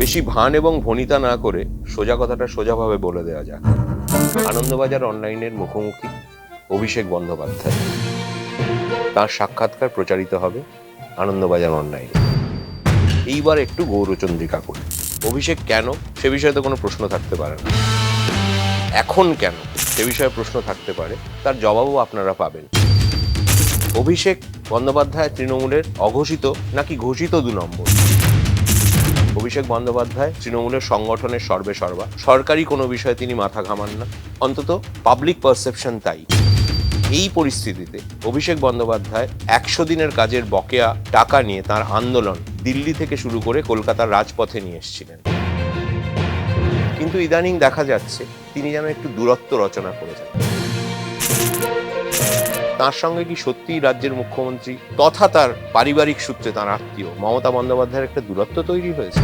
বেশি ভান এবং ভনিতা না করে সোজা কথাটা সোজাভাবে বলে দেওয়া যাক। আনন্দবাজার অনলাইনের মুখোমুখি অভিষেক বন্দ্যোপাধ্যায়। তার সাক্ষাৎকার প্রচারিত হবে আনন্দবাজার অনলাইনে। এইবার একটু গৌরচন্দ্রিকা করি। অভিষেক কেন, সে বিষয়ে তো কোনো প্রশ্ন থাকতে পারে না। এখন কেন, সে বিষয়ে প্রশ্ন থাকতে পারে, তার জবাবও আপনারা পাবেন। অভিষেক বন্দ্যোপাধ্যায় তৃণমূলের অঘোষিত নাকি ঘোষিত 2 নম্বর? অভিষেক বন্দ্যোপাধ্যায় তৃণমূলের সংগঠনের সর্বেসর্বা। সরকারি কোনো বিষয়ে তিনি মাথা ঘামান না, অন্তত পাবলিক পারসেপশন তাই। এই পরিস্থিতিতে অভিষেক বন্দ্যোপাধ্যায় 100 দিনের কাজের বকেয়া টাকা নিয়ে তার আন্দোলন দিল্লি থেকে শুরু করে কলকাতার রাজপথে নিয়ে এসেছিলেন। কিন্তু ইদানিং দেখা যাচ্ছে তিনি যেন একটু দূরত্ব রচনা করেছেন। তার সঙ্গে কি সত্যিই রাজ্যের মুখ্যমন্ত্রী তথা তার পারিবারিক সূত্রে তার আত্মীয় মমতা বন্দ্যোপাধ্যায়ের একটা দূরত্ব তৈরি হয়েছে?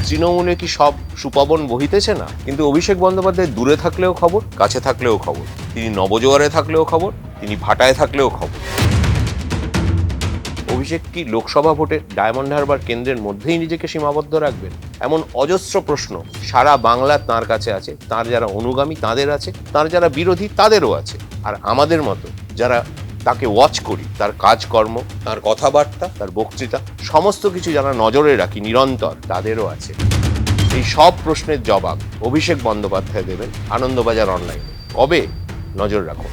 তৃণমূলে কি সব সুপবন বহিতেছে না? কিন্তু অভিষেক বন্দ্যোপাধ্যায় দূরে থাকলেও খবর, কাছে থাকলেও খবর। তিনি নবজোয়ারে থাকলেও খবর, তিনি ভাটায় থাকলেও খবর। অভিষেক কি লোকসভা ভোটে ডায়মন্ড হারবার কেন্দ্রের মধ্যেই নিজেকে সীমাবদ্ধ রাখবেন? এমন অজস্র প্রশ্ন সারা বাংলা তাঁর কাছে আছে। তার যারা অনুগামী তাদের আছে, তার যারা বিরোধী তাদেরও আছে। আর আমাদের মতো যারা তাকে ওয়াচ করি, তার কাজকর্ম, তার কথাবার্তা, তার বক্তৃতা, সমস্ত কিছু যারা নজরে রাখি নিরন্তর, তাদেরও আছে। এই সব প্রশ্নের জবাব অভিষেক বন্দ্যোপাধ্যায় দেবেন আনন্দবাজার অনলাইনে। কবে? নজর রাখুন।